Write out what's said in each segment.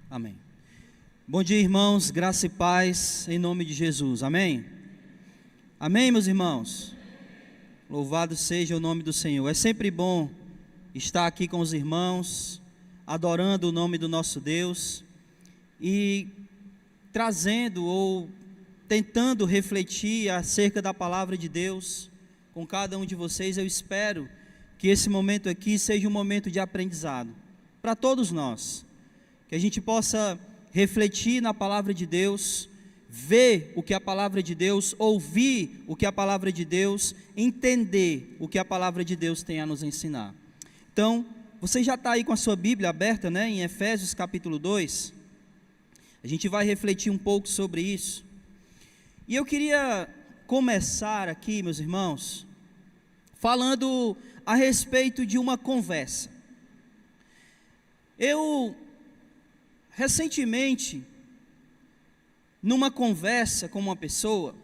Amém. Bom dia, irmãos, graça e paz, em nome de Jesus, amém? Amém, meus irmãos? Louvado seja o nome do Senhor. É sempre bom estar aqui com os irmãos, adorando o nome do nosso Deus e trazendo ou tentando refletir acerca da palavra de Deus com cada um de vocês. Eu espero que esse momento aqui seja um momento de aprendizado para todos nós, que a gente possa refletir na palavra de Deus, ver o que a palavra de Deus, ouvir o que a palavra de Deus, entender o que a palavra de Deus tem a nos ensinar. Então, você já está aí com a sua Bíblia aberta, né, em Efésios capítulo 2, a gente vai refletir um pouco sobre isso, e eu queria começar aqui, meus irmãos, falando a respeito de uma conversa. Eu recentemente, numa conversa com uma pessoa,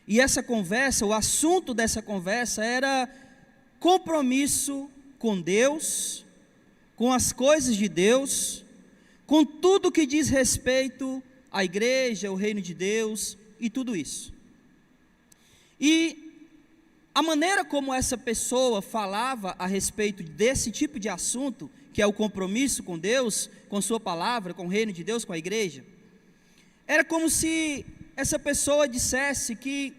e essa conversa, o assunto dessa conversa era compromisso com Deus, com as coisas de Deus, com tudo que diz respeito à igreja, ao reino de Deus e tudo isso. E a maneira como essa pessoa falava a respeito desse tipo de assunto, que é o compromisso com Deus, com sua palavra, com o reino de Deus, com a igreja, era como se essa pessoa dissesse que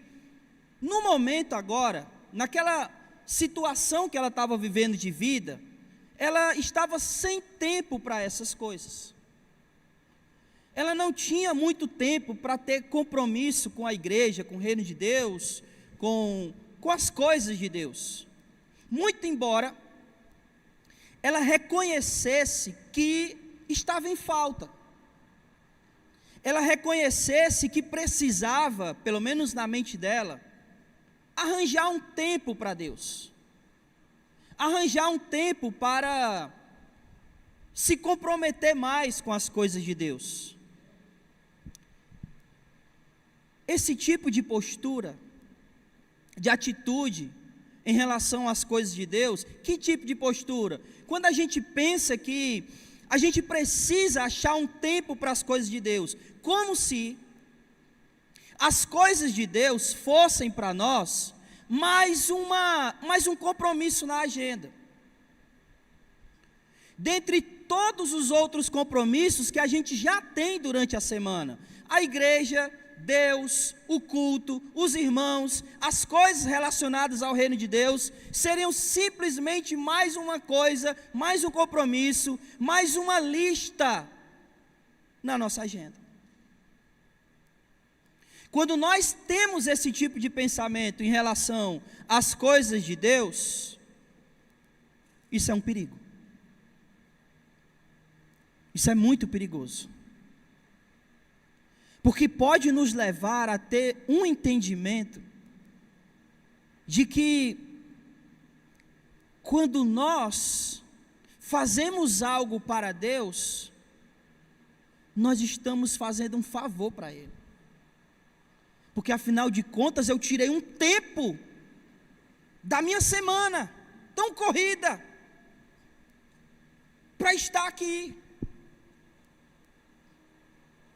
no momento agora, naquela situação que ela estava vivendo de vida, ela estava sem tempo para essas coisas. Ela não tinha muito tempo para ter compromisso com a igreja, com o reino de Deus, com as coisas de Deus. Muito embora ela reconhecesse que estava em falta, ela reconhecesse que precisava, pelo menos na mente dela, arranjar um tempo para Deus, arranjar um tempo para se comprometer mais com as coisas de Deus. Esse tipo de postura, de atitude em relação às coisas de Deus, que tipo de postura? Quando a gente pensa que a gente precisa achar um tempo para as coisas de Deus, como se as coisas de Deus fossem para nós mais um compromisso na agenda, dentre todos os outros compromissos que a gente já tem durante a semana, a igreja, Deus, o culto, os irmãos, as coisas relacionadas ao reino de Deus, seriam simplesmente mais uma coisa, mais um compromisso, mais uma lista na nossa agenda. Quando nós temos esse tipo de pensamento em relação às coisas de Deus, isso é um perigo. Isso é muito perigoso. Porque pode nos levar a ter um entendimento de que quando nós fazemos algo para Deus, nós estamos fazendo um favor para Ele. Porque afinal de contas eu tirei um tempo da minha semana tão corrida para estar aqui.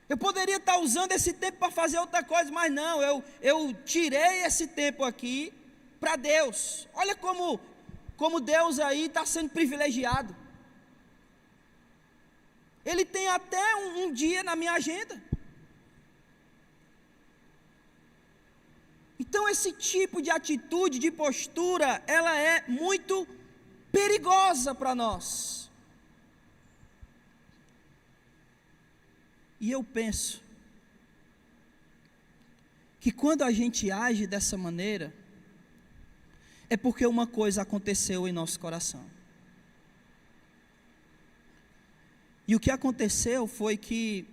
Eu poderia estar usando esse tempo para fazer outra coisa, mas não, eu tirei esse tempo aqui para Deus. Olha como Deus aí está sendo privilegiado. Ele tem até um dia na minha agenda. Então esse tipo de atitude, de postura, ela é muito perigosa para nós. E eu penso que quando a gente age dessa maneira, é porque uma coisa aconteceu em nosso coração. E o que aconteceu foi que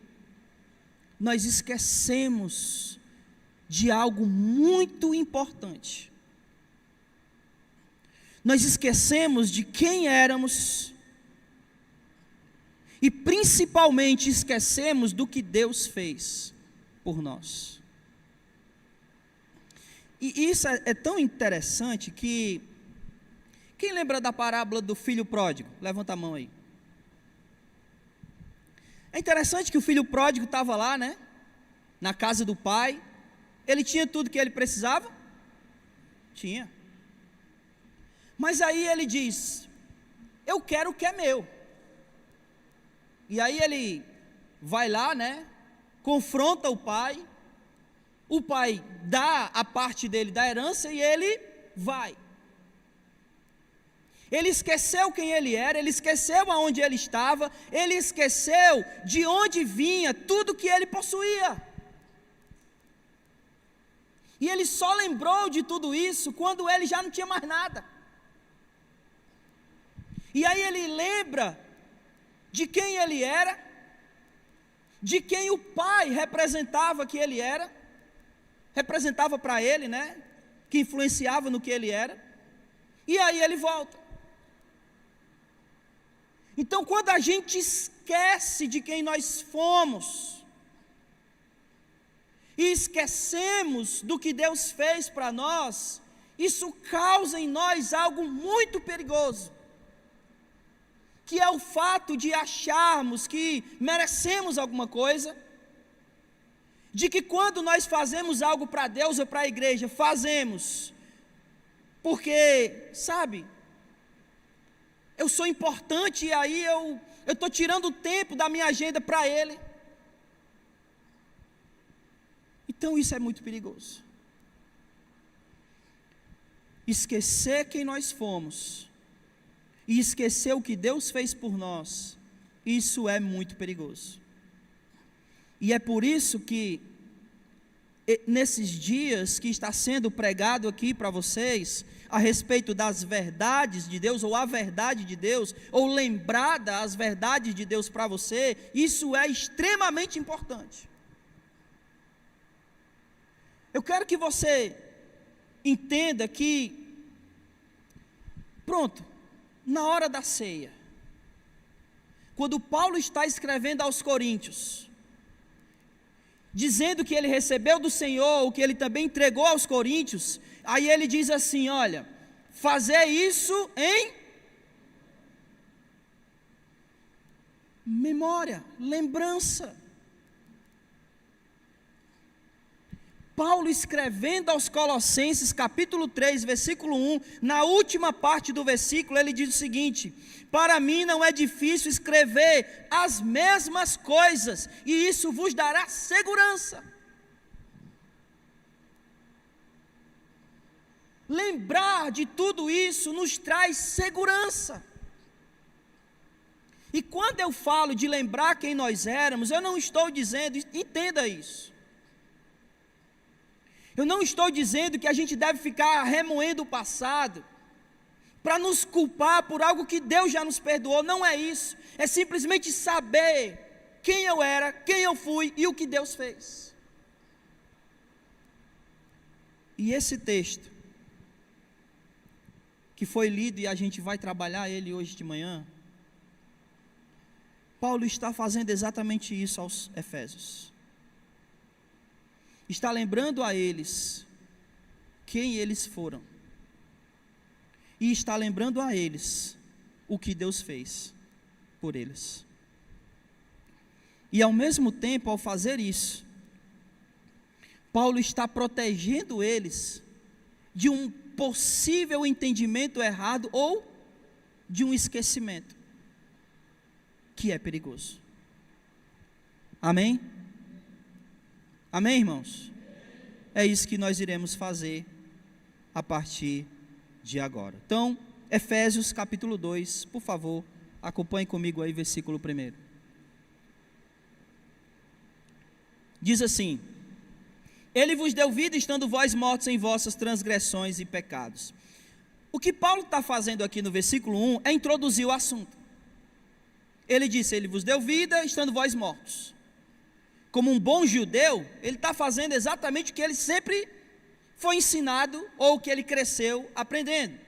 nós esquecemos de algo muito importante. Nós esquecemos de quem éramos e principalmente esquecemos do que Deus fez por nós. E isso é tão interessante que, quem lembra da parábola do filho pródigo? Levanta a mão aí. É interessante que o filho pródigo estava lá, né? Na casa do pai. Ele tinha tudo que ele precisava? Tinha. Mas aí ele diz: eu quero o que é meu. E aí ele vai lá, né? Confronta o pai dá a parte dele da herança e ele vai. Ele esqueceu quem ele era, ele esqueceu aonde ele estava, ele esqueceu de onde vinha tudo que ele possuía. E ele só lembrou de tudo isso quando ele já não tinha mais nada. E aí ele lembra de quem ele era, de quem o pai representava que ele era, representava para ele, né? Que influenciava no que ele era. E aí ele volta. Então, quando a gente esquece de quem nós fomos, e esquecemos do que Deus fez para nós, isso causa em nós algo muito perigoso, que é o fato de acharmos que merecemos alguma coisa, de que quando nós fazemos algo para Deus ou para a igreja, fazemos porque, sabe, eu sou importante e aí eu estou tirando tempo da minha agenda para Ele. Então isso é muito perigoso. Esquecer quem nós fomos e esquecer o que Deus fez por nós, isso é muito perigoso. E é por isso que nesses dias que está sendo pregado aqui para vocês, a respeito das verdades de Deus, ou a verdade de Deus, ou lembrada as verdades de Deus para você, isso é extremamente importante. Eu quero que você entenda que, pronto, na hora da ceia, quando Paulo está escrevendo aos Coríntios, dizendo que ele recebeu do Senhor, o que ele também entregou aos Coríntios, aí ele diz assim: olha, fazer isso em memória, lembrança. Paulo escrevendo aos Colossenses, capítulo 3, versículo 1, na última parte do versículo, ele diz o seguinte: para mim não é difícil escrever as mesmas coisas, e isso vos dará segurança. Lembrar de tudo isso nos traz segurança. E quando eu falo de lembrar quem nós éramos, eu não estou dizendo, entenda isso, eu não estou dizendo que a gente deve ficar remoendo o passado para nos culpar por algo que Deus já nos perdoou. Não é isso. É simplesmente saber quem eu era, quem eu fui e o que Deus fez. E esse texto que foi lido, e a gente vai trabalhar ele hoje de manhã, Paulo está fazendo exatamente isso aos Efésios. Está lembrando a eles quem eles foram, e está lembrando a eles o que Deus fez por eles. E ao mesmo tempo, ao fazer isso, Paulo está protegendo eles de um possível entendimento errado ou de um esquecimento, que é perigoso. Amém? Amém, irmãos? É isso que nós iremos fazer a partir de agora. Então, Efésios capítulo 2, por favor, acompanhe comigo aí, versículo 1. Diz assim: Ele vos deu vida, estando vós mortos em vossas transgressões e pecados. O que Paulo está fazendo aqui no versículo 1 é introduzir o assunto. Ele disse: Ele vos deu vida, estando vós mortos. Como um bom judeu, ele está fazendo exatamente o que ele sempre foi ensinado, ou o que ele cresceu aprendendo.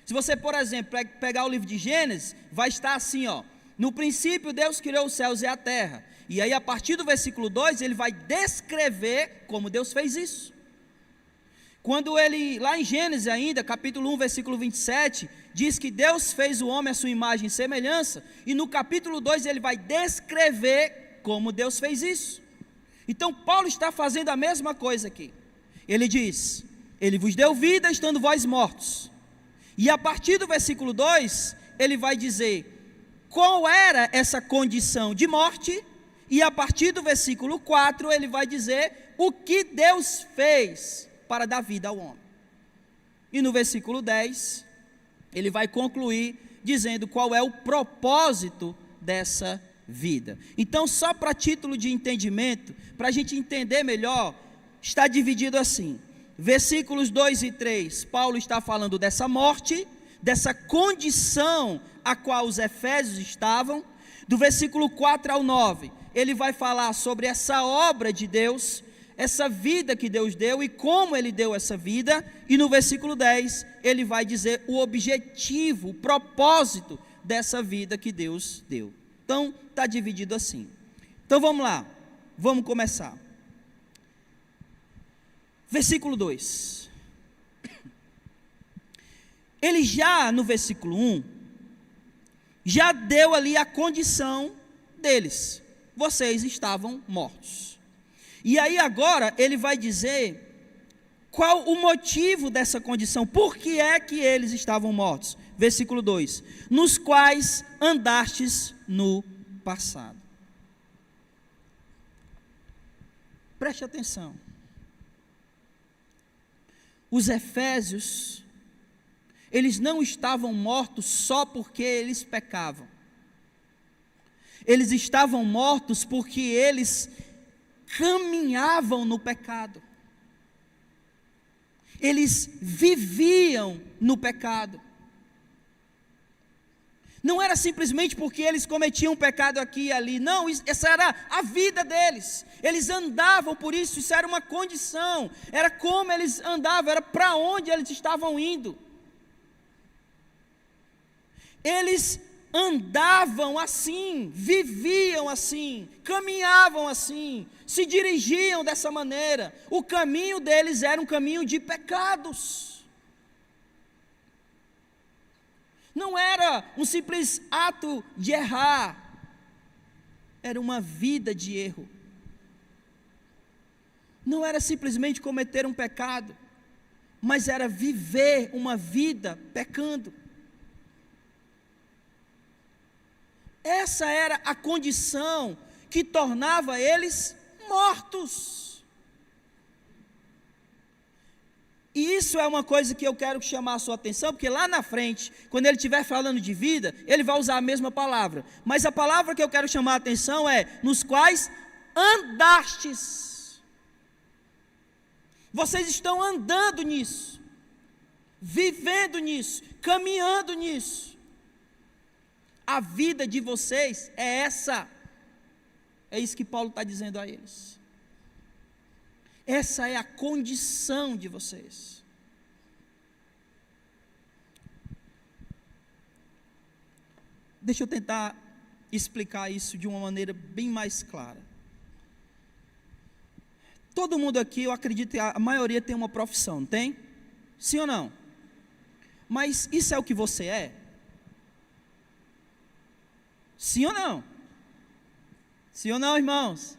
Se você, por exemplo, pegar o livro de Gênesis, vai estar assim, ó: no princípio Deus criou os céus e a terra. E aí a partir do versículo 2, ele vai descrever como Deus fez isso. Quando ele, lá em Gênesis ainda, capítulo 1, versículo 27, diz que Deus fez o homem à sua imagem e semelhança, e no capítulo 2 ele vai descrever como Deus fez isso. Então Paulo está fazendo a mesma coisa aqui. Ele diz: Ele vos deu vida estando vós mortos. E a partir do versículo 2, ele vai dizer qual era essa condição de morte. E a partir do versículo 4, ele vai dizer o que Deus fez para dar vida ao homem. E no versículo 10, ele vai concluir dizendo qual é o propósito dessa vida. Então, só para título de entendimento, para a gente entender melhor, está dividido assim: versículos 2 e 3, Paulo está falando dessa morte, dessa condição a qual os efésios estavam. Do versículo 4 ao 9, ele vai falar sobre essa obra de Deus, essa vida que Deus deu e como ele deu essa vida. E no versículo 10, ele vai dizer o objetivo, o propósito dessa vida que Deus deu. Então, está dividido assim. Então, vamos lá, vamos começar. Versículo 2. Ele já, no versículo 1, já deu ali a condição deles. Vocês estavam mortos. E aí agora ele vai dizer qual o motivo dessa condição, por que é que eles estavam mortos. Versículo 2: nos quais andastes no passado. Preste atenção. Os efésios, eles não estavam mortos só porque eles pecavam. Eles estavam mortos porque eles caminhavam no pecado. Eles viviam no pecado. Não era simplesmente porque eles cometiam pecado aqui e ali. Não, essa era a vida deles. Eles andavam por isso, isso era uma condição. Era como eles andavam, era para onde eles estavam indo. Eles andavam assim, viviam assim, caminhavam assim, se dirigiam dessa maneira. O caminho deles era um caminho de pecados. Não era um simples ato de errar, era uma vida de erro. Não era simplesmente cometer um pecado, mas era viver uma vida pecando. Essa era a condição que tornava eles mortos. E isso é uma coisa que eu quero chamar a sua atenção, porque lá na frente, quando ele estiver falando de vida, ele vai usar a mesma palavra. Mas a palavra que eu quero chamar a atenção é, nos quais andastes. Vocês estão andando nisso, vivendo nisso, caminhando nisso. A vida de vocês é essa. É isso que Paulo está dizendo a eles. Essa é a condição de vocês. Deixa eu tentar explicar isso de uma maneira bem mais clara. Todo mundo aqui, eu acredito que a maioria tem uma profissão, não tem? Sim ou não? Mas isso é o que você é? Sim ou não? Sim ou não, irmãos?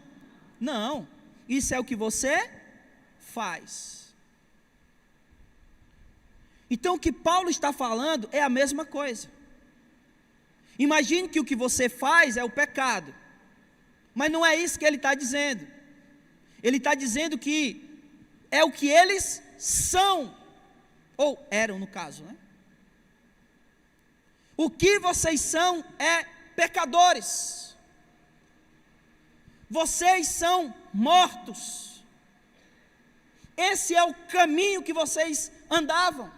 Não. Isso é o que você faz. Então o que Paulo está falando é a mesma coisa. Imagine que o que você faz é o pecado. Mas não é isso que ele está dizendo. Ele está dizendo que é o que eles são. Ou eram, no caso, né? O que vocês são é pecadores. Vocês são mortos. Esse é o caminho que vocês andavam.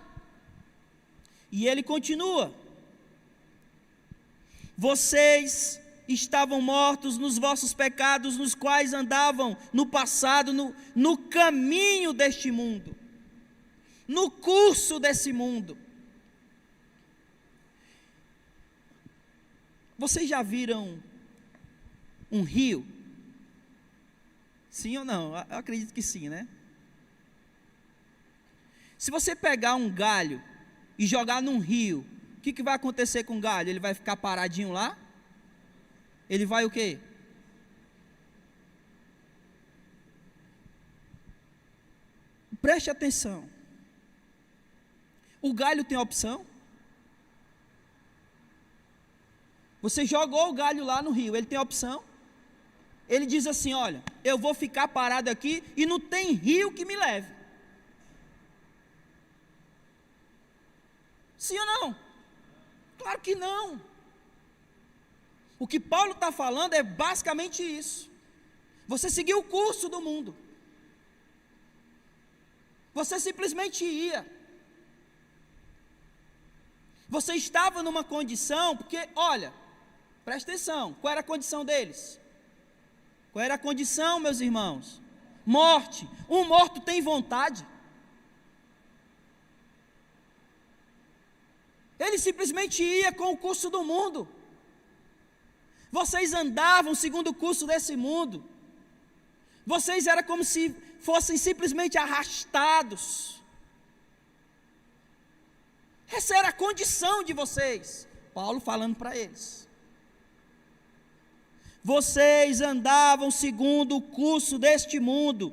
E ele continua: vocês estavam mortos nos vossos pecados, nos quais andavam no passado, no caminho deste mundo, no curso desse mundo. Vocês já viram um rio? Sim ou não? Eu acredito que sim, né? Se você pegar um galho e jogar num rio, o que vai acontecer com o galho? Ele vai ficar paradinho lá? Ele vai o quê? preste atenção. O galho tem opção? Você jogou o galho lá no rio, ele tem opção? Ele diz assim: olha, eu vou ficar parado aqui e não tem rio que me leve. Sim ou não? Claro que não. O que Paulo está falando é basicamente isso. Você seguiu o curso do mundo. Você simplesmente ia. Você estava numa condição, porque, olha, presta atenção, qual era a condição deles? Qual era a condição, meus irmãos? Morte. Um morto tem vontade. Ele simplesmente ia com o curso do mundo. Vocês andavam segundo o curso desse mundo. Vocês eram como se fossem simplesmente arrastados. Essa era a condição de vocês. Paulo falando para eles. Vocês andavam segundo o curso deste mundo,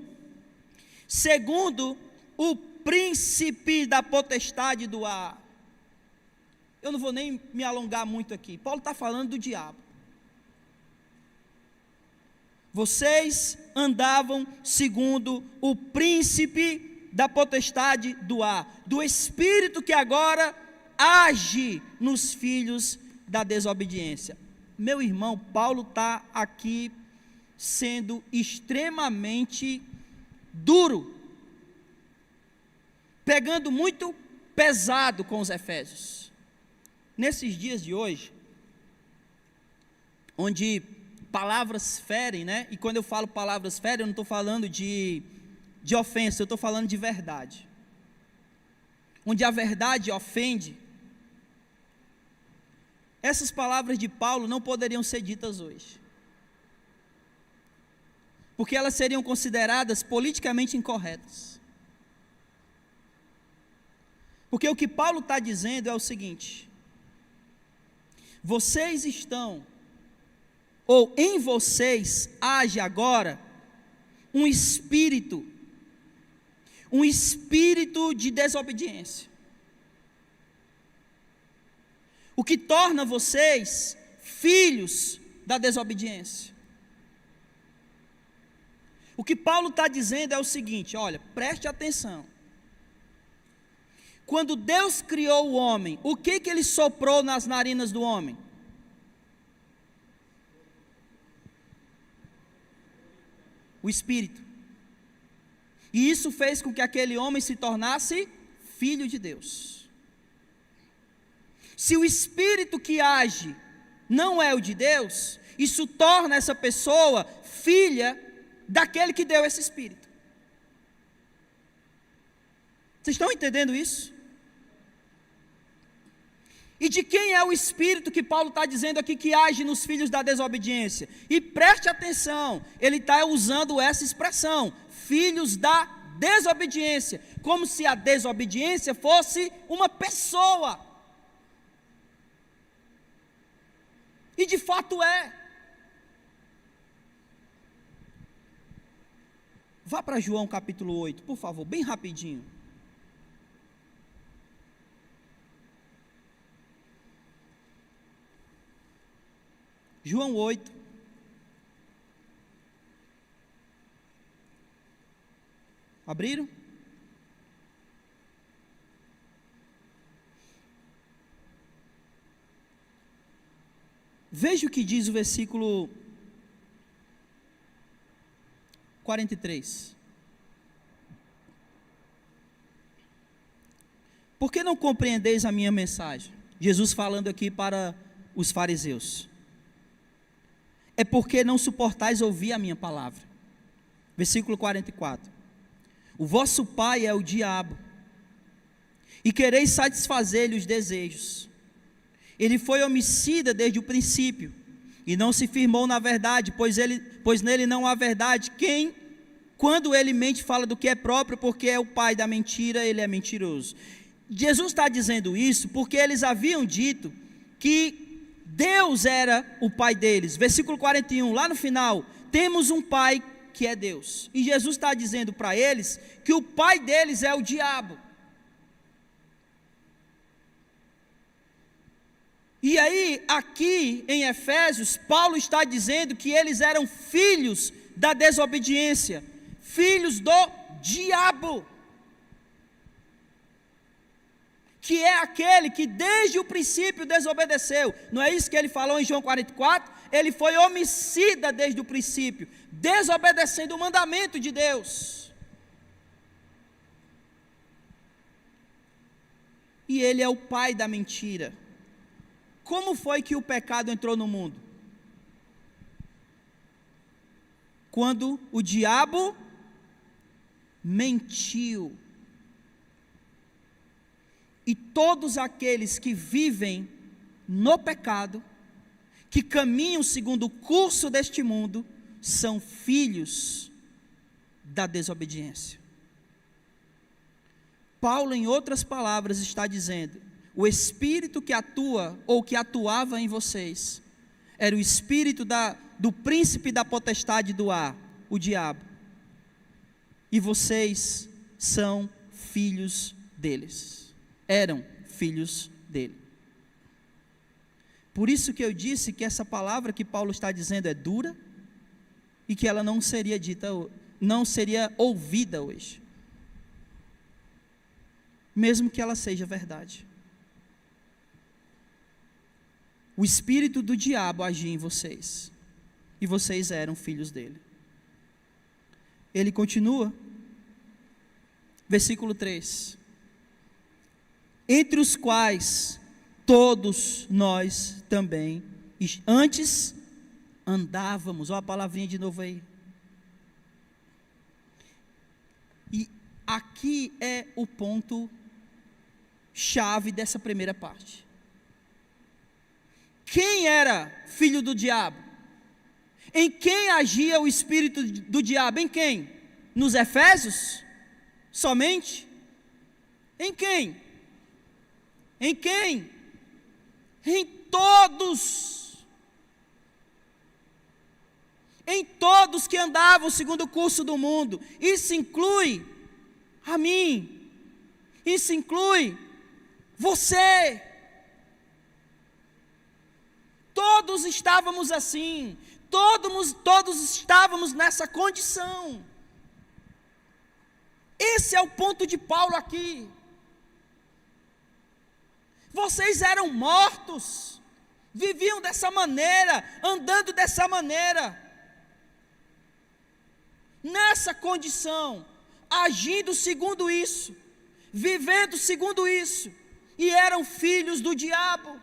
segundo o príncipe da potestade do ar. Eu não vou nem me alongar muito aqui. Paulo está falando do diabo. Vocês andavam segundo o príncipe da potestade do ar, do espírito que agora age nos filhos da desobediência. Meu irmão, Paulo está aqui sendo extremamente duro, pegando muito pesado com os efésios. Nesses dias de hoje, onde palavras ferem, né? E quando eu falo palavras ferem, eu não estou falando de ofensa, eu estou falando de verdade. Onde a verdade ofende, essas palavras de Paulo não poderiam ser ditas hoje, porque elas seriam consideradas politicamente incorretas. Porque o que Paulo está dizendo é o seguinte: vocês estão, ou em vocês age agora um espírito de desobediência, o que torna vocês filhos da desobediência. O que Paulo está dizendo é o seguinte: olha, preste atenção. Quando Deus criou o homem, o que ele soprou nas narinas do homem? O Espírito. E isso fez com que aquele homem se tornasse filho de Deus. Se o Espírito que age não é o de Deus, isso torna essa pessoa filha daquele que deu esse Espírito. Vocês estão entendendo isso? E de quem é o Espírito que Paulo está dizendo aqui que age nos filhos da desobediência? E preste atenção, ele está usando essa expressão, filhos da desobediência, como se a desobediência fosse uma pessoa. E de fato é. Vá para João capítulo 8, por favor, bem rapidinho. João 8. Abriram? Veja o que diz o versículo 43. Por que não compreendeis a minha mensagem? Jesus falando aqui para os fariseus. É porque não suportais ouvir a minha palavra. Versículo 44. O vosso pai é o diabo, e quereis satisfazer-lhe os desejos. Ele foi homicida desde o princípio, e não se firmou na verdade, pois nele não há verdade. Quando ele mente, fala do que é próprio, porque é o pai da mentira, ele é mentiroso. Jesus está dizendo isso porque eles haviam dito que Deus era o pai deles. Versículo 41, lá no final: temos um pai que é Deus. E Jesus está dizendo para eles que o pai deles é o diabo. E aí, aqui em Efésios, Paulo está dizendo que eles eram filhos da desobediência, filhos do diabo, que é aquele que desde o princípio desobedeceu. Não é isso que ele falou em João 44? Ele foi homicida desde o princípio, desobedecendo o mandamento de Deus. E ele é o pai da mentira. Como foi que o pecado entrou no mundo? Quando o diabo mentiu. E todos aqueles que vivem no pecado, que caminham segundo o curso deste mundo, são filhos da desobediência. Paulo, em outras palavras, está dizendo: o espírito que atua, ou que atuava em vocês, era o espírito do príncipe da potestade do ar, o diabo. E vocês são filhos deles. Eram filhos dele. Por isso que eu disse que essa palavra que Paulo está dizendo é dura, e que ela não seria dita, não seria ouvida hoje, mesmo que ela seja verdade. O espírito do diabo agia em vocês, e vocês eram filhos dele. Ele continua, versículo 3: entre os quais todos nós também antes andávamos. Olha a palavrinha de novo aí. E aqui é o ponto chave dessa primeira parte. Quem era filho do diabo? Em quem agia o espírito do diabo? Em quem? Nos Efésios? Somente? Em quem? Em quem? Em todos. Em todos que andavam segundo o curso do mundo. Isso inclui a mim. Isso inclui você. Todos estávamos assim. Todos estávamos nessa condição. Esse é o ponto de Paulo aqui. Vocês eram mortos, viviam dessa maneira, andando dessa maneira, nessa condição, agindo segundo isso, vivendo segundo isso, e eram filhos do diabo.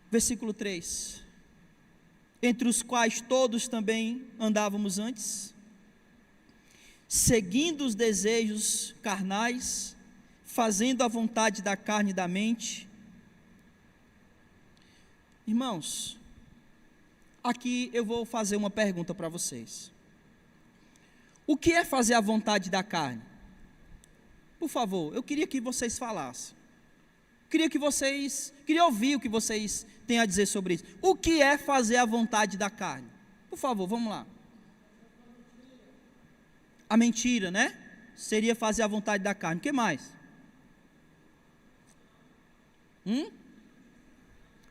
Versículo 3: entre os quais todos também andávamos antes, seguindo os desejos carnais, fazendo a vontade da carne e da mente. Irmãos, aqui eu vou fazer uma pergunta para vocês. O que é fazer a vontade da carne? Por favor, eu queria que vocês falassem. Queria ouvir o que vocês têm a dizer sobre isso. O que é fazer a vontade da carne? Por favor, vamos lá. A mentira, né? Seria fazer a vontade da carne. O que mais?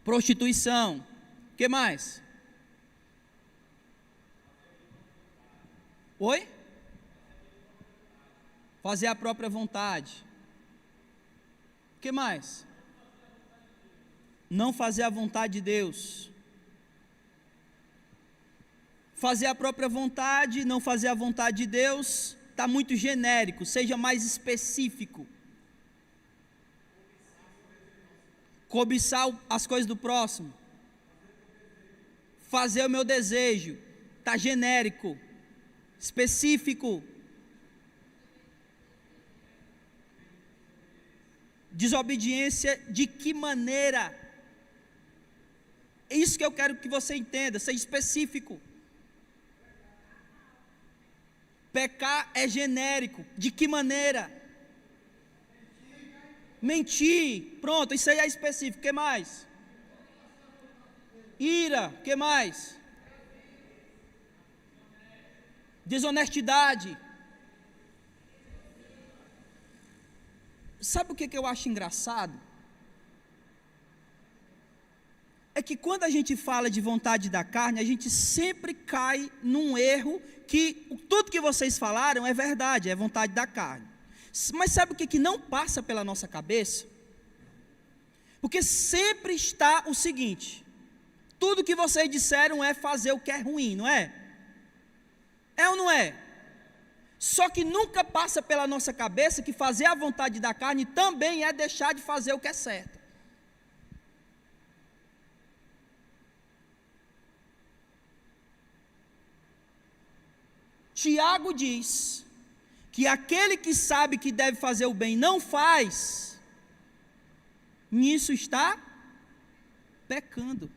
Prostituição. O que mais? Oi? Fazer a própria vontade. O que mais? Não fazer a vontade de Deus. Fazer a própria vontade, não fazer a vontade de Deus, está muito genérico, seja mais específico. Cobiçar as coisas do próximo. Fazer o meu desejo, está genérico, específico. Desobediência de que maneira? É isso que eu quero que você entenda, seja específico. Pecar é genérico, de que maneira? Mentir, pronto, isso aí é específico. O que mais? ira, o que mais? Desonestidade. Sabe o que eu acho engraçado? É que quando a gente fala de vontade da carne, a gente sempre cai num erro que tudo que vocês falaram é verdade, é vontade da carne. Mas sabe o que não passa pela nossa cabeça? Porque sempre está o seguinte: tudo que vocês disseram é fazer o que é ruim, não é? É ou não é? Só que nunca passa pela nossa cabeça que fazer a vontade da carne também é deixar de fazer o que é certo. Tiago diz que aquele que sabe que deve fazer o bem não faz, nisso está pecando.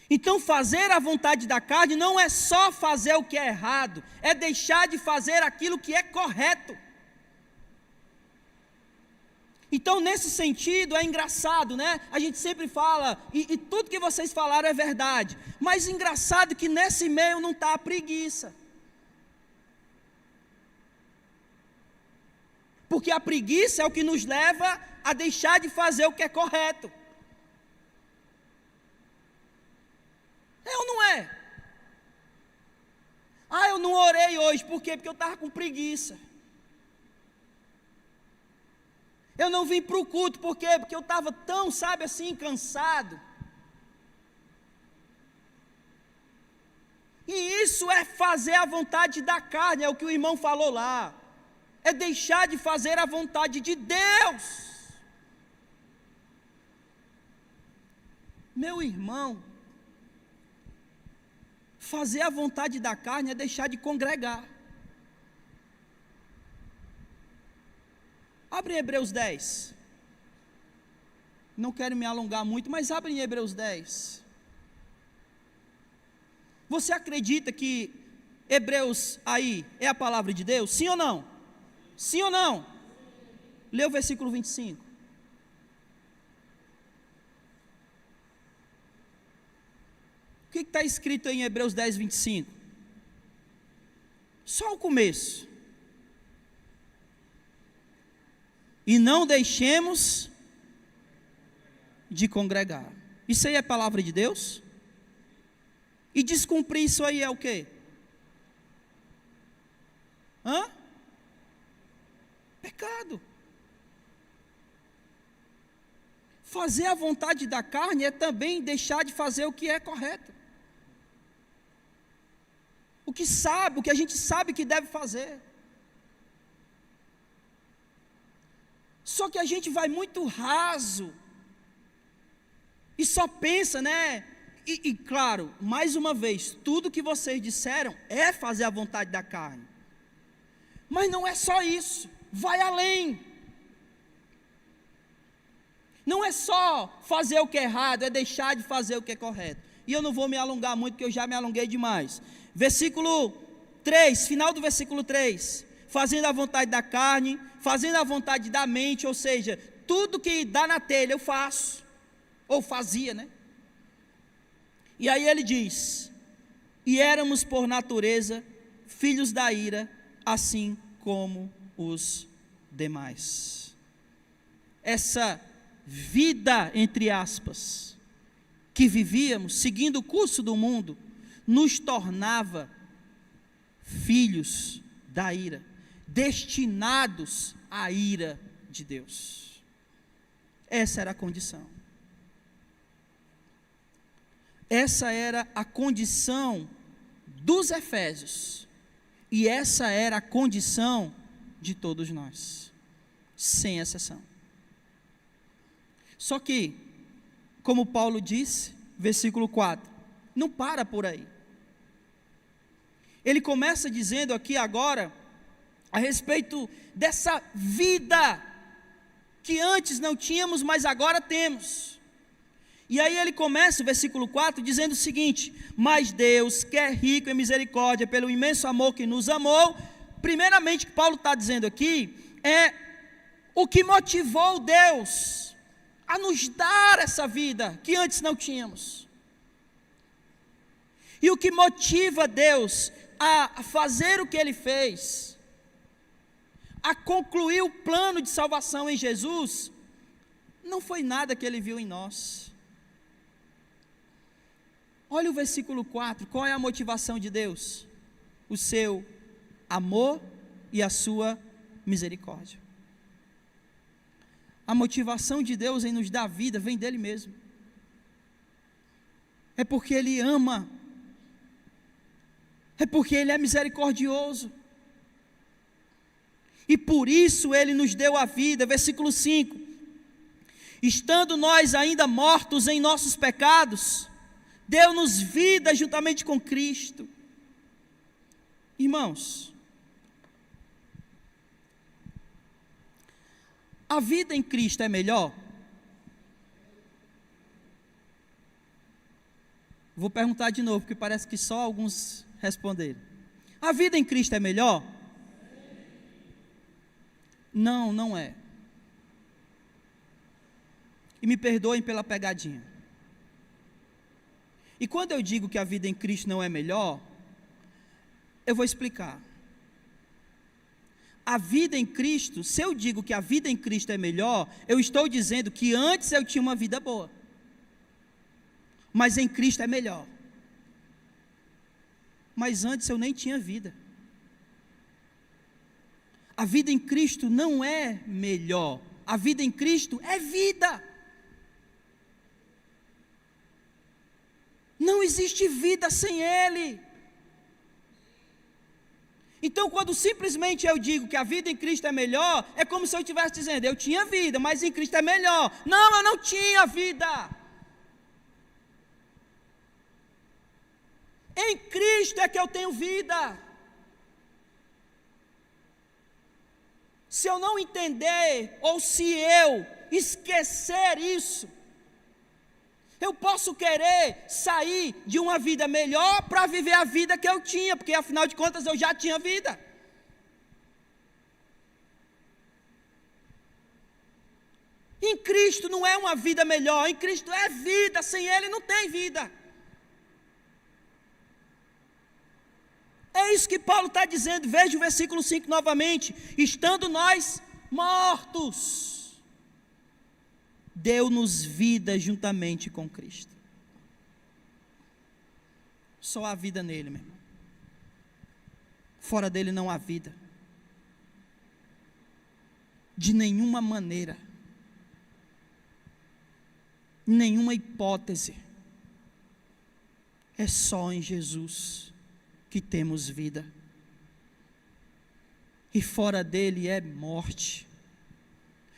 Então fazer a vontade da carne não é só fazer o que é errado, é deixar de fazer aquilo que é correto. Então nesse sentido é engraçado, né? A gente sempre fala, e tudo que vocês falaram é verdade, mas engraçado que nesse meio não está a preguiça. Porque a preguiça é o que nos leva a deixar de fazer o que é correto. É ou não é? Ah, eu não orei hoje, por quê? Porque eu estava com preguiça. Eu não vim para o culto, por quê? Porque eu estava tão, sabe assim, cansado. E isso é fazer a vontade da carne, é o que o irmão falou lá. É deixar de fazer a vontade de Deus. Meu irmão, fazer a vontade da carne é deixar de congregar. Abre em Hebreus 10. Não quero me alongar muito, mas abre em Hebreus 10. Você acredita que Hebreus aí é a palavra de Deus? Sim ou não? Sim ou não? Lê o versículo 25. O que está escrito aí em Hebreus 10, 25? Só o começo. E não deixemos de congregar. Isso aí é palavra de Deus? E descumprir isso aí é o quê? Pecado. Fazer a vontade da carne é também deixar de fazer o que é correto. O que a gente sabe que deve fazer. Só que a gente vai muito raso e só pensa, né? E claro, mais uma vez, tudo que vocês disseram é fazer a vontade da carne. Mas não é só isso, vai além. Não é só fazer o que é errado, é deixar de fazer o que é correto. E eu não vou me alongar muito, porque eu já me alonguei demais. Versículo 3, final do versículo 3. Fazendo a vontade da carne, fazendo a vontade da mente, ou seja, tudo que dá na telha eu faço, ou fazia, né? E aí ele diz: e éramos por natureza filhos da ira, assim como os demais. Essa vida, entre aspas, que vivíamos, seguindo o curso do mundo, nos tornava filhos da ira, destinados à ira de Deus. Essa era a condição. Essa era a condição dos Efésios, e essa era a condição de todos nós, sem exceção. Só que, como Paulo disse, versículo 4, não para por aí. Ele começa dizendo aqui agora, a respeito dessa vida, que antes não tínhamos, mas agora temos. E aí ele começa o versículo 4 dizendo o seguinte: mas Deus, que é rico em misericórdia, pelo imenso amor que nos amou. Primeiramente, o que Paulo está dizendo aqui, é o que motivou Deus a nos dar essa vida que antes não tínhamos. E o que motiva Deus a fazer o que Ele fez, a concluir o plano de salvação em Jesus, não foi nada que Ele viu em nós. Olha o versículo 4, qual é a motivação de Deus? O seu amor e a sua misericórdia. A motivação de Deus em nos dar vida vem dEle mesmo. É porque Ele ama. É porque Ele é misericordioso. E por isso Ele nos deu a vida. Versículo 5. Estando nós ainda mortos em nossos pecados, deu-nos vida juntamente com Cristo. Irmãos, a vida em Cristo é melhor? Vou perguntar de novo, porque parece que só alguns responderam. A vida em Cristo é melhor? Não, não é. E me perdoem pela pegadinha. E quando eu digo que a vida em Cristo não é melhor, eu vou explicar. A vida em Cristo, se eu digo que a vida em Cristo é melhor, eu estou dizendo que antes eu tinha uma vida boa, mas em Cristo é melhor. Mas antes eu nem tinha vida. A vida em Cristo não é melhor, a vida em Cristo é vida. Não existe vida sem Ele. Então, quando simplesmente eu digo que a vida em Cristo é melhor, é como se eu estivesse dizendo, eu tinha vida, mas em Cristo é melhor. Não, eu não tinha vida. Em Cristo é que eu tenho vida. Se eu não entender, ou se eu esquecer isso, eu posso querer sair de uma vida melhor para viver a vida que eu tinha, porque afinal de contas eu já tinha vida. Em Cristo não é uma vida melhor, em Cristo é vida, sem Ele não tem vida. É isso que Paulo está dizendo, veja o versículo 5 novamente. Estando nós mortos, deu-nos vida juntamente com Cristo. Só há vida nele, meu irmão. Fora dele não há vida. De nenhuma maneira. Nenhuma hipótese. É só em Jesus que temos vida. E fora dele é morte.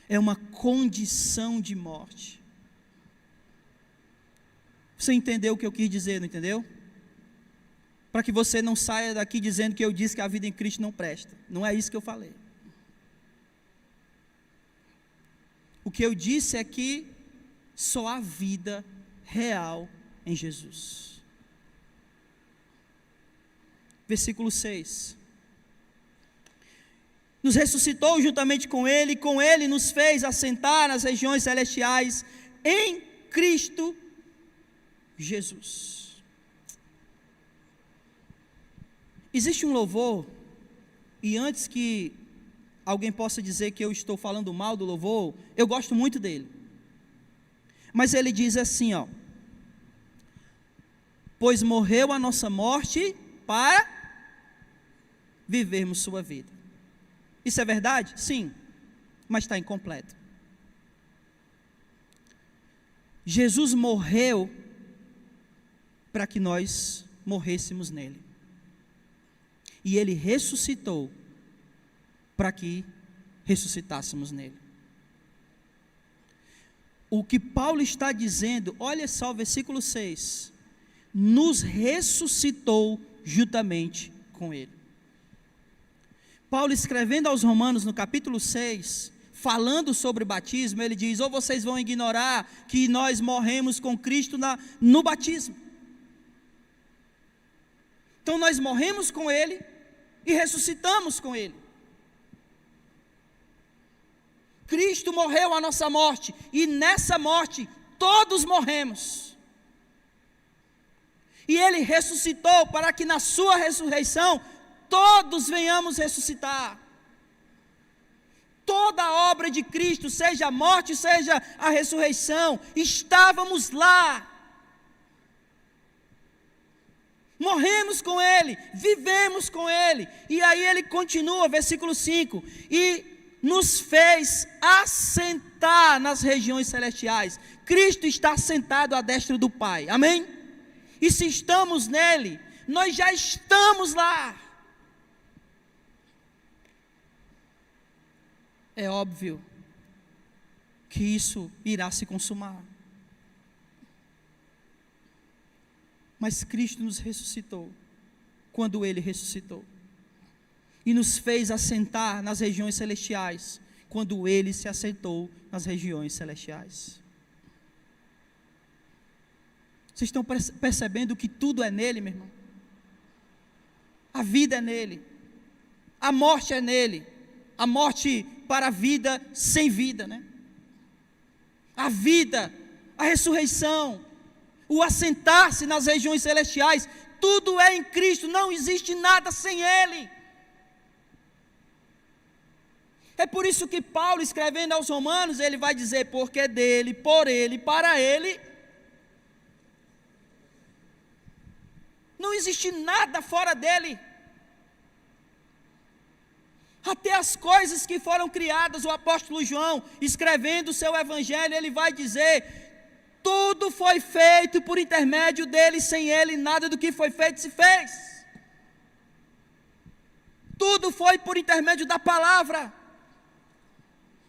É uma condição de morte. Você entendeu o que eu quis dizer, não entendeu? Para que você não saia daqui dizendo que eu disse que a vida em Cristo não presta. Não é isso que eu falei. O que eu disse é que só há vida real em Jesus. Versículo 6. Nos ressuscitou juntamente com Ele, e com Ele nos fez assentar nas regiões celestiais, em Cristo Jesus. Existe um louvor, e antes que alguém possa dizer que eu estou falando mal do louvor, eu gosto muito dele. Mas ele diz assim, ó: pois morreu a nossa morte para vivermos sua vida. Isso é verdade? Sim, mas está incompleto. Jesus morreu para que nós morrêssemos nele. E Ele ressuscitou para que ressuscitássemos nele. O que Paulo está dizendo, olha só o versículo 6, nos ressuscitou juntamente com Ele. Paulo, escrevendo aos Romanos no capítulo 6, falando sobre batismo, ele diz: ou vocês vão ignorar que nós morremos com Cristo no batismo. Então nós morremos com Ele e ressuscitamos com Ele. Cristo morreu a nossa morte, e nessa morte todos morremos. E Ele ressuscitou para que na sua ressurreição todos venhamos ressuscitar. Toda a obra de Cristo, seja a morte, seja a ressurreição, estávamos lá. Morremos com Ele, vivemos com Ele. E aí ele continua, versículo 5: e nos fez assentar nas regiões celestiais. Cristo está sentado à destra do Pai, amém? E se estamos nele, nós já estamos lá. É óbvio que isso irá se consumar. Mas Cristo nos ressuscitou, quando Ele ressuscitou. E nos fez assentar nas regiões celestiais, quando Ele se assentou nas regiões celestiais. Vocês estão percebendo que tudo é nele, meu irmão? A vida é nele, a morte é nele, a morte para a vida sem vida, né? A vida, a ressurreição, o assentar-se nas regiões celestiais, tudo é em Cristo, não existe nada sem Ele. É por isso que Paulo, escrevendo aos Romanos, ele vai dizer: porque dele, por Ele, para Ele, não existe nada fora dele. Até as coisas que foram criadas, o apóstolo João, escrevendo o seu evangelho, ele vai dizer: tudo foi feito por intermédio dele, sem ele nada do que foi feito se fez. Tudo foi por intermédio da palavra.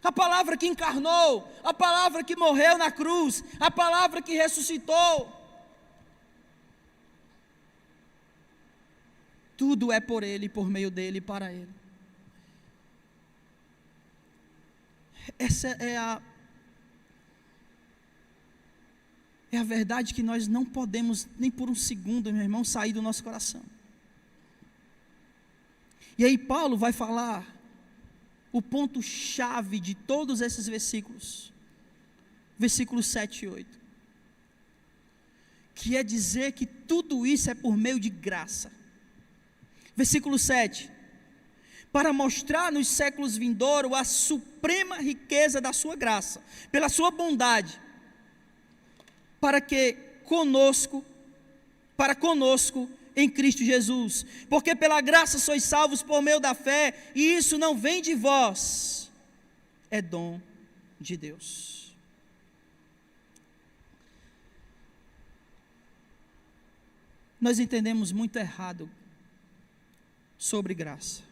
A palavra que encarnou, a palavra que morreu na cruz, a palavra que ressuscitou. Tudo é por Ele, por meio dEle e para Ele. Essa é a verdade que nós não podemos, nem por um segundo, meu irmão, sair do nosso coração. E aí Paulo vai falar o ponto-chave de todos esses versículos, versículos 7 e 8, que é dizer que tudo isso é por meio de graça. Versículo 7: para mostrar nos séculos vindouros a suprema riqueza da sua graça, pela sua bondade, para conosco em Cristo Jesus, porque pela graça sois salvos por meio da fé, e isso não vem de vós, é dom de Deus. Nós entendemos muito errado sobre graça.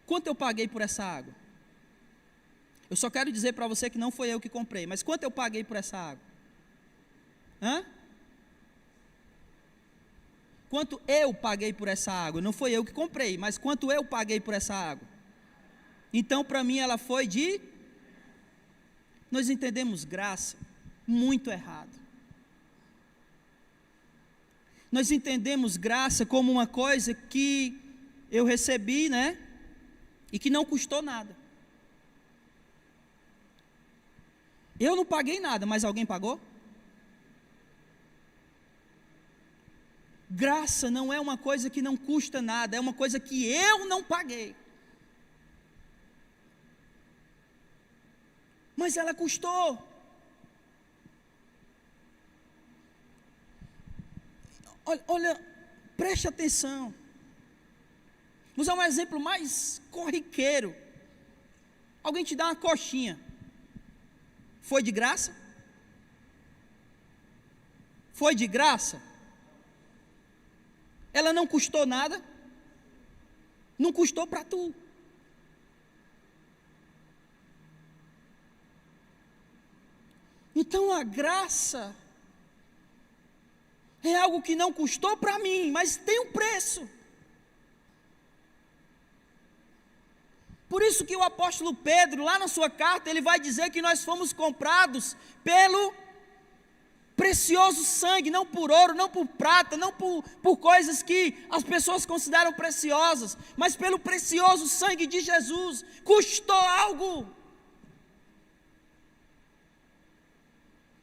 Quanto eu paguei por essa água? Eu só quero dizer para você que não foi eu que comprei, mas quanto eu paguei por essa água? Quanto eu paguei por essa água? Não foi eu que comprei, mas quanto eu paguei por essa água? Então, para mim, ela foi de... Nós entendemos graça muito errado. Nós entendemos graça como uma coisa que eu recebi, né? E que não custou nada. Eu não paguei nada, mas alguém pagou? Graça não é uma coisa que não custa nada, é uma coisa que eu não paguei. Mas ela custou. Olha, preste atenção. Vou usar um exemplo mais corriqueiro. Alguém te dá uma coxinha. Foi de graça? Foi de graça? Ela não custou nada? Não custou para tu. Então a graça é algo que não custou para mim, mas tem um preço. Por isso que o apóstolo Pedro, lá na sua carta, ele vai dizer que nós fomos comprados pelo Precioso sangue, não por ouro, não por prata, não por coisas que as pessoas consideram preciosas, mas pelo precioso sangue de Jesus. Custou algo.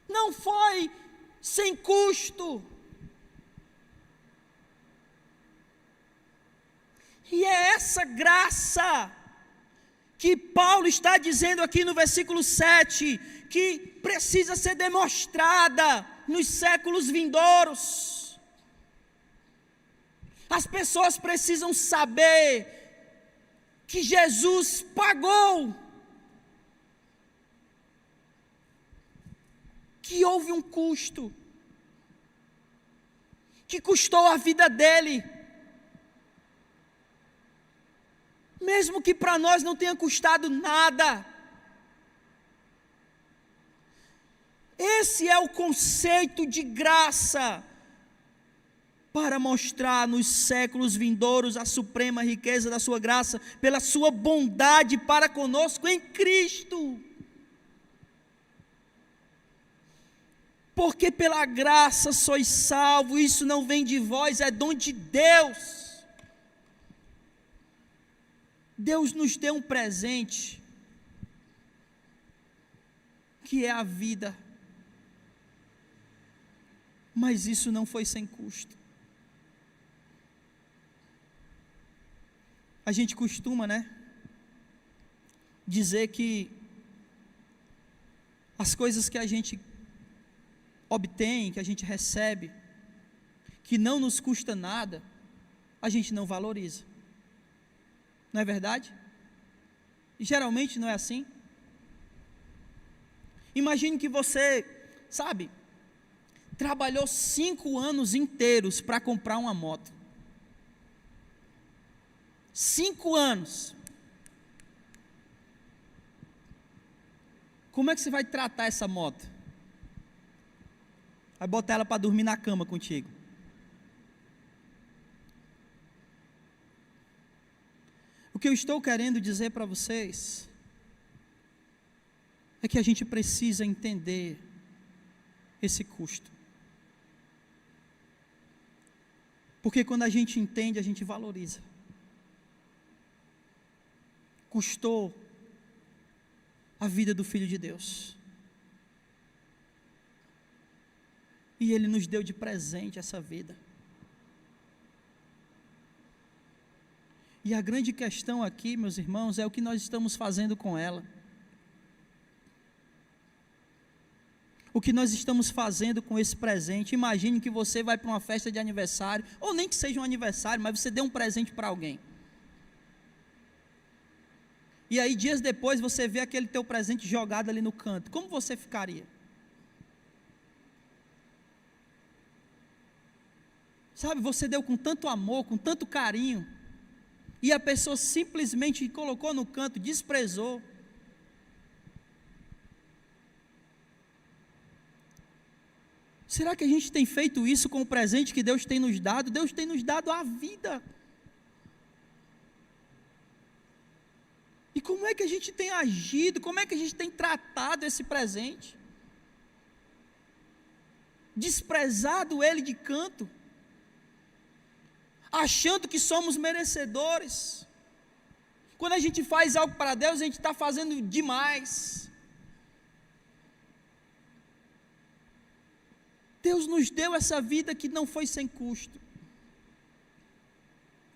Não foi sem custo. E é essa graça que Paulo está dizendo aqui no versículo 7, que precisa ser demonstrada nos séculos vindouros. As pessoas precisam saber que Jesus pagou, que houve um custo, que custou a vida dele. Mesmo que para nós não tenha custado nada. Esse é o conceito de graça, para mostrar nos séculos vindouros a suprema riqueza da sua graça, pela sua bondade para conosco em Cristo. Porque pela graça sois salvos, isso não vem de vós, é dom de Deus. Deus nos deu um presente, que é a vida, mas isso não foi sem custo. A gente costuma, dizer que as coisas que a gente obtém, que a gente recebe, que não nos custa nada, a gente não valoriza. Não é verdade? E geralmente não é assim. Imagine que você, trabalhou 5 anos inteiros para comprar uma moto. 5 anos. Como é que você vai tratar essa moto? Vai botar ela para dormir na cama contigo. O que eu estou querendo dizer para vocês é que a gente precisa entender esse custo. Porque quando a gente entende, a gente valoriza. Custou a vida do Filho de Deus. E Ele nos deu de presente essa vida. E a grande questão aqui, meus irmãos, é o que nós estamos fazendo com ela. O que nós estamos fazendo com esse presente. Imagine que você vai para uma festa de aniversário, ou nem que seja um aniversário, mas você deu um presente para alguém. E aí dias depois você vê aquele teu presente jogado ali no canto. Como você ficaria? Você deu com tanto amor, com tanto carinho, e a pessoa simplesmente colocou no canto, desprezou. Será que a gente tem feito isso com o presente que Deus tem nos dado? Deus tem nos dado a vida. E como é que a gente tem agido? Como é que a gente tem tratado esse presente? Desprezado ele de canto, achando que somos merecedores. Quando a gente faz algo para Deus, a gente está fazendo demais. Deus nos deu essa vida que não foi sem custo,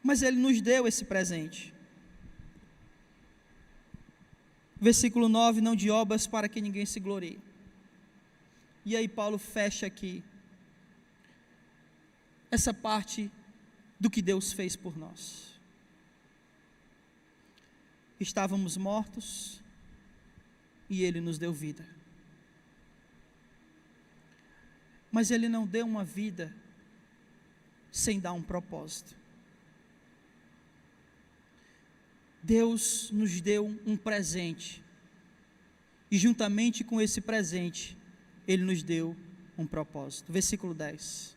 mas Ele nos deu esse presente. Versículo 9, não de obras para que ninguém se glorie. E aí Paulo fecha aqui essa parte do que Deus fez por nós. Estávamos mortos e Ele nos deu vida. Mas Ele não deu uma vida sem dar um propósito. Deus nos deu um presente, e juntamente com esse presente, Ele nos deu um propósito. Versículo 10.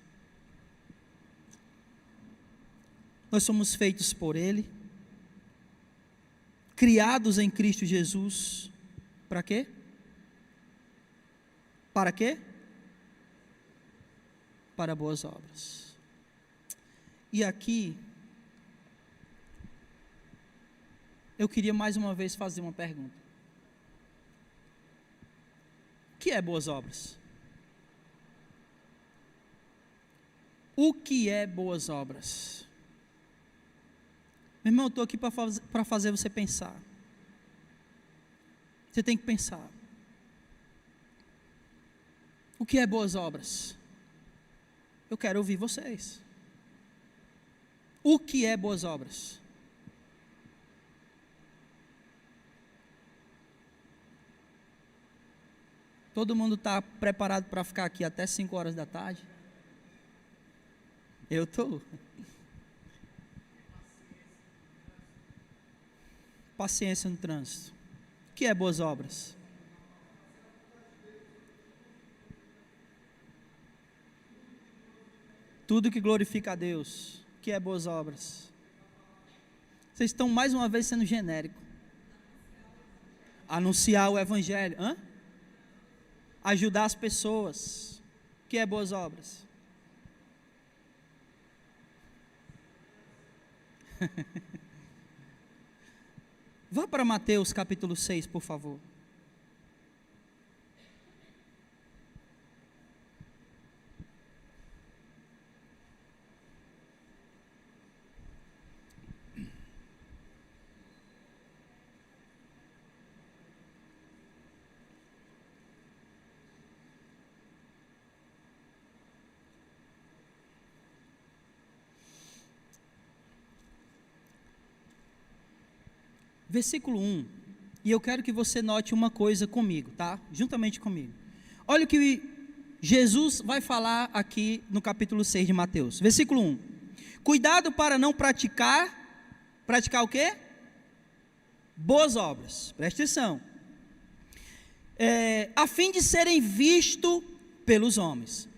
Nós somos feitos por Ele, criados em Cristo Jesus, para quê? Para quê? para boas obras. E aqui, eu queria mais uma vez fazer uma pergunta. O que é boas obras? O que é boas obras? Meu irmão, eu estou aqui para fazer você pensar. Você tem que pensar. O que é boas obras? Eu quero ouvir vocês. O que é boas obras? Todo mundo está preparado para ficar aqui até 5 horas da tarde? Eu estou. Paciência no trânsito. O que é boas obras? Tudo que glorifica a Deus. O que é boas obras? Vocês estão mais uma vez sendo genérico. Anunciar o evangelho. Hã? Ajudar as pessoas. O que é boas obras? Vá para Mateus capítulo 6, por favor. Versículo 1, e eu quero que você note uma coisa comigo, tá? Juntamente comigo. Olha o que Jesus vai falar aqui no capítulo 6 de Mateus. Versículo 1. Cuidado para não praticar o quê? Boas obras. Presta atenção. A fim de serem vistos pelos homens.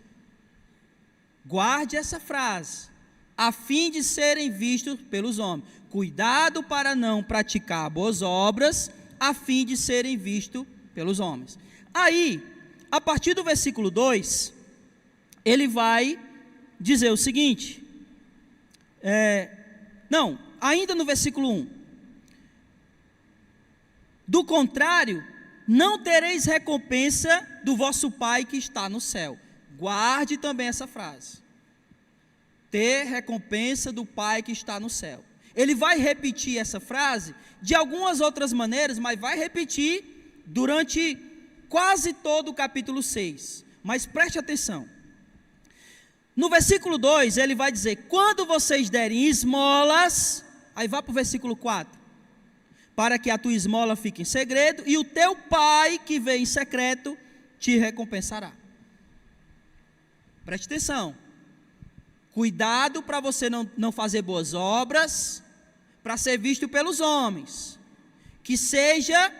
Guarde essa frase. A fim de serem vistos pelos homens. Cuidado para não praticar boas obras, a fim de serem vistos pelos homens. Aí, a partir do versículo 2, ele vai dizer o seguinte, ainda no versículo 1, do contrário, não tereis recompensa do vosso Pai que está no céu. Guarde também essa frase. Ter recompensa do Pai que está no céu. Ele vai repetir essa frase de algumas outras maneiras, mas vai repetir durante quase todo o capítulo 6. Mas preste atenção. No versículo 2, ele vai dizer: quando vocês derem esmolas, aí vá para o versículo 4, para que a tua esmola fique em segredo, e o teu Pai que vê em secreto te recompensará. Preste atenção. Cuidado para você não fazer boas obras, para ser visto pelos homens, que seja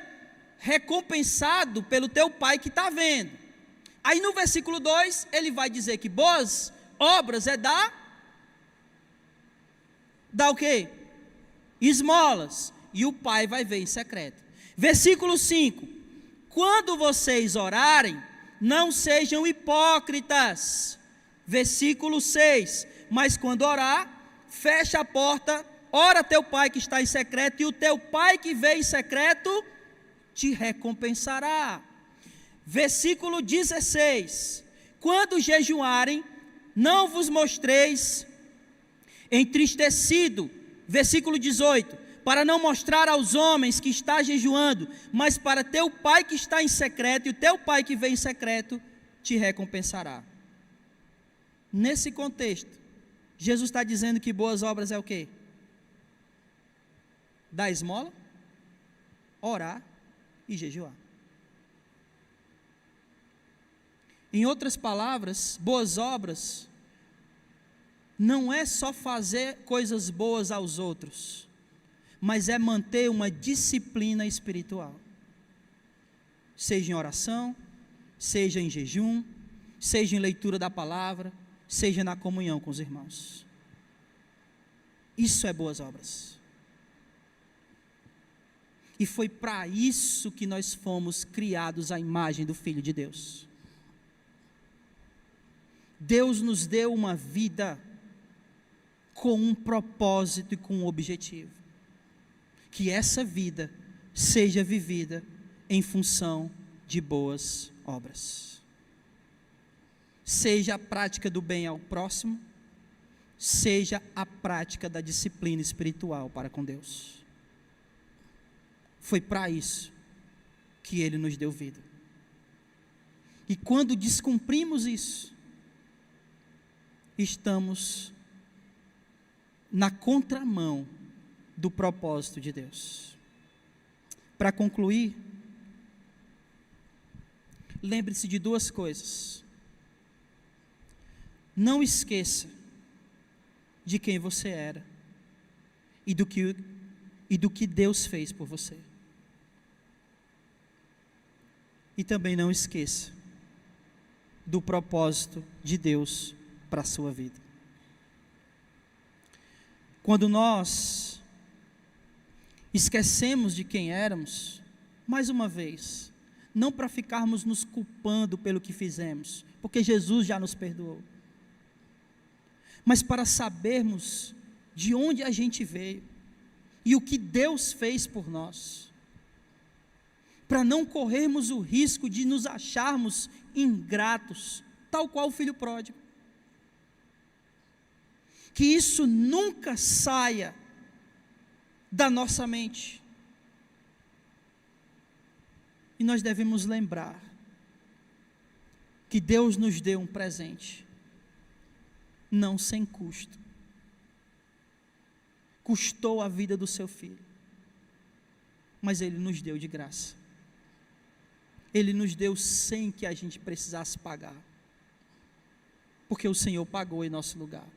recompensado pelo teu Pai que está vendo. Aí no versículo 2, ele vai dizer que boas obras é dar o quê? Esmolas, e o Pai vai ver em secreto. Versículo 5, quando vocês orarem, não sejam hipócritas. Versículo 6, mas quando orar, fecha a porta, ora teu Pai que está em secreto, e o teu Pai que vê em secreto te recompensará. Versículo 16, quando jejuarem, não vos mostreis entristecido. Versículo 18, para não mostrar aos homens que está jejuando, mas para teu Pai que está em secreto, e o teu Pai que vê em secreto te recompensará. Nesse contexto, Jesus está dizendo que boas obras é o quê? Dar esmola, orar e jejuar. Em outras palavras, boas obras não é só fazer coisas boas aos outros, mas é manter uma disciplina espiritual. Seja em oração, seja em jejum, seja em leitura da palavra, seja na comunhão com os irmãos. Isso é boas obras. E foi para isso que nós fomos criados à imagem do Filho de Deus. Deus nos deu uma vida com um propósito e com um objetivo. Que essa vida seja vivida em função de boas obras. Seja a prática do bem ao próximo, seja a prática da disciplina espiritual para com Deus. Foi para isso que Ele nos deu vida. E quando descumprimos isso, estamos na contramão do propósito de Deus. Para concluir, lembre-se de duas coisas. Não esqueça de quem você era e do que Deus fez por você. E também não esqueça do propósito de Deus para a sua vida. Quando nós esquecemos de quem éramos, mais uma vez, não para ficarmos nos culpando pelo que fizemos, porque Jesus já nos perdoou, mas para sabermos de onde a gente veio e o que Deus fez por nós, para não corrermos o risco de nos acharmos ingratos, tal qual o filho pródigo. Que isso nunca saia da nossa mente. E nós devemos lembrar que Deus nos deu um presente, não sem custo. Custou a vida do seu filho, mas Ele nos deu de graça. Ele nos deu sem que a gente precisasse pagar, porque o Senhor pagou em nosso lugar.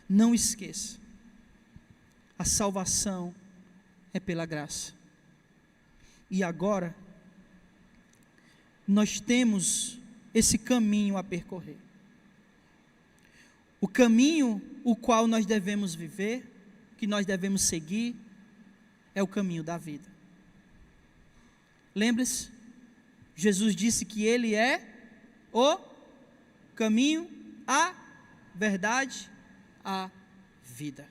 Não esqueça, a salvação é pela graça. E agora, nós temos esse caminho a percorrer. O caminho o qual nós devemos viver, que nós devemos seguir, é o caminho da vida. Lembre-se, Jesus disse que Ele é o caminho, a verdade, a vida.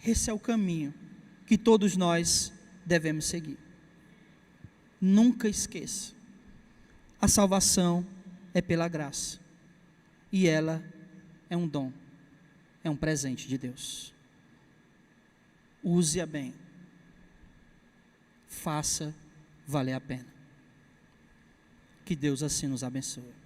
Esse é o caminho que todos nós devemos seguir. Nunca esqueça, a salvação é pela graça, e ela é um dom, é um presente de Deus. Use-a bem, faça valer a pena. Que Deus assim nos abençoe.